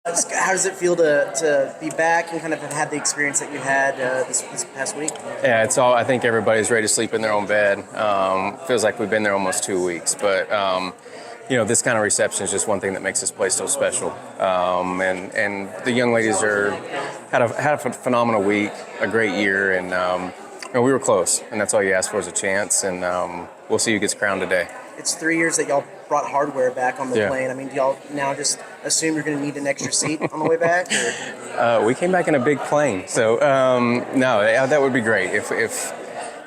How does it feel to be back and kind of have had the experience that you had this past week? Yeah, it's all. I think everybody's ready to sleep in their own bed. Feels like we've been there almost 2 weeks, but this kind of reception is just one thing that makes this place so special. And the young ladies had a phenomenal week, a great year, and we were close. And that's all you ask for is a chance. And we'll see who gets crowned today. It's 3 years that y'all brought hardware back on the Yeah. plane. I mean, do y'all now just assume you're going to need an extra seat on the way back? Or? We came back in a big plane, so no, that would be great. If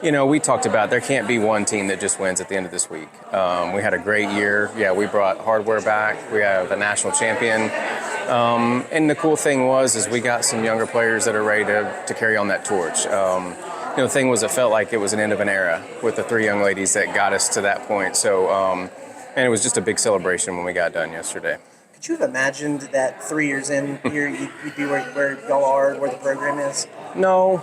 we talked about there can't be one team that just wins at the end of this week. We had a great year. Yeah, we brought hardware back. We have a national champion, and the cool thing is we got some younger players that are ready to carry on that torch. The thing was, it felt like it was an end of an era with the three young ladies that got us to that point. So, and it was just a big celebration when we got done yesterday. Could you have imagined that 3 years in here you'd be where y'all are, where the program is? No,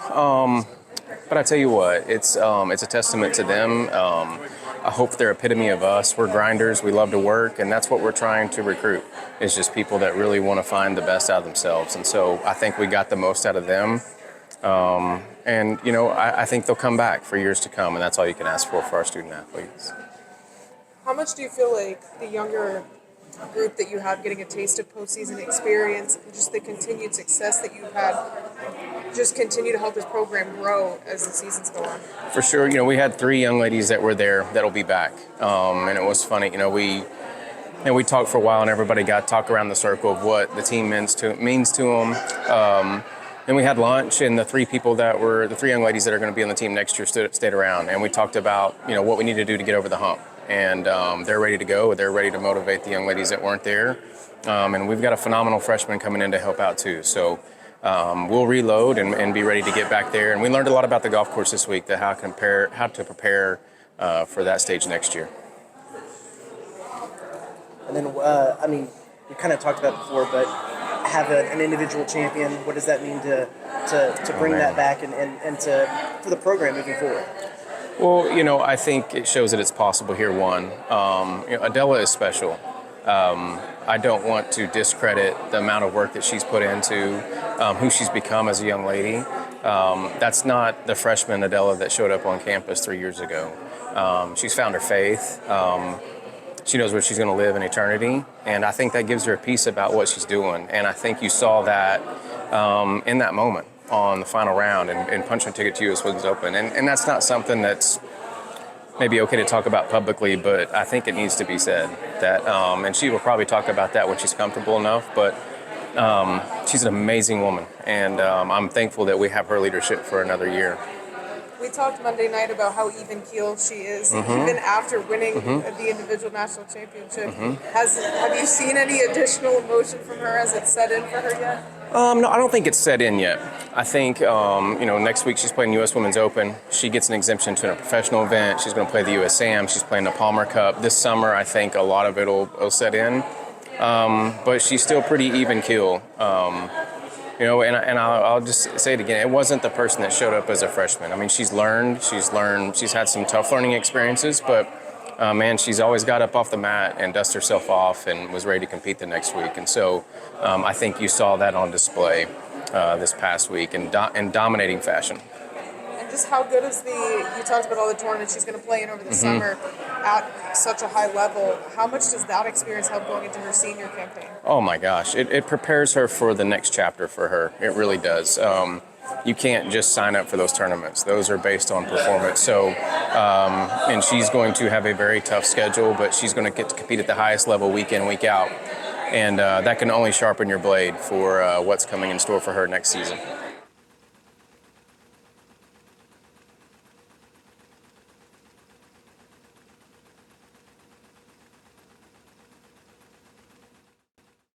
but I tell you what, it's a testament to them. I hope they're epitome of us. We're grinders. We love to work, and that's what we're trying to recruit. It's just people that really want to find the best out of themselves. And so I think we got the most out of them. I think they'll come back for years to come, and that's all you can ask for our student athletes. How much do you feel like the younger group that you have getting a taste of postseason experience and just the continued success that you've had just continue to help this program grow as the seasons go on? For sure. We had three young ladies that were there that'll be back. And it was funny. We talked for a while, and everybody got talk around the circle of what the team means to them. And we had lunch, and the three young ladies that are going to be on the team next year stayed around. And we talked about, what we need to do to get over the hump. And they're ready to go. They're ready to motivate the young ladies that weren't there. And we've got a phenomenal freshman coming in to help out too. So we'll reload and be ready to get back there. And we learned a lot about the golf course this week, how to prepare for that stage next year. And then, we kind of talked about it before, but have an individual champion. What does that mean to bring that back and for the program moving forward? Well, I think it shows that it's possible here. Adela is special. I don't want to discredit the amount of work that she's put into who she's become as a young lady. That's not the freshman Adela that showed up on campus 3 years ago. She's found her faith. She knows where she's going to live in eternity, and I think that gives her a piece about what she's doing. And I think you saw that in that moment on the final round and punch her ticket to U.S. Wings Open. And that's not something that's maybe okay to talk about publicly, but I think it needs to be said. That, and she will probably talk about that when she's comfortable enough, but she's an amazing woman, and I'm thankful that we have her leadership for another year. We talked Monday night about how even keel she is, even after winning the individual national championship. Have you seen any additional emotion from her? Has it set in for her yet? No, I don't think it's set in yet. I think, next week she's playing U.S. Women's Open. She gets an exemption to a professional event. She's going to play the USAM. She's playing the Palmer Cup. This summer, I think a lot of it will set in. But she's still pretty even keel. I'll just say it again. It wasn't the person that showed up as a freshman. I mean, she's learned. She's had some tough learning experiences, but she's always got up off the mat and dusted herself off and was ready to compete the next week. And so I think you saw that on display this past week in dominating fashion. And just how good is you talked about all the tournaments she's going to play in over the summer at such a high level. How much does that experience help going into her senior campaign? Oh my gosh, it prepares her for the next chapter for her. It really does. You can't just sign up for those tournaments. Those are based on performance. So, and she's going to have a very tough schedule, but she's going to get to compete at the highest level week in, week out. And that can only sharpen your blade for what's coming in store for her next season.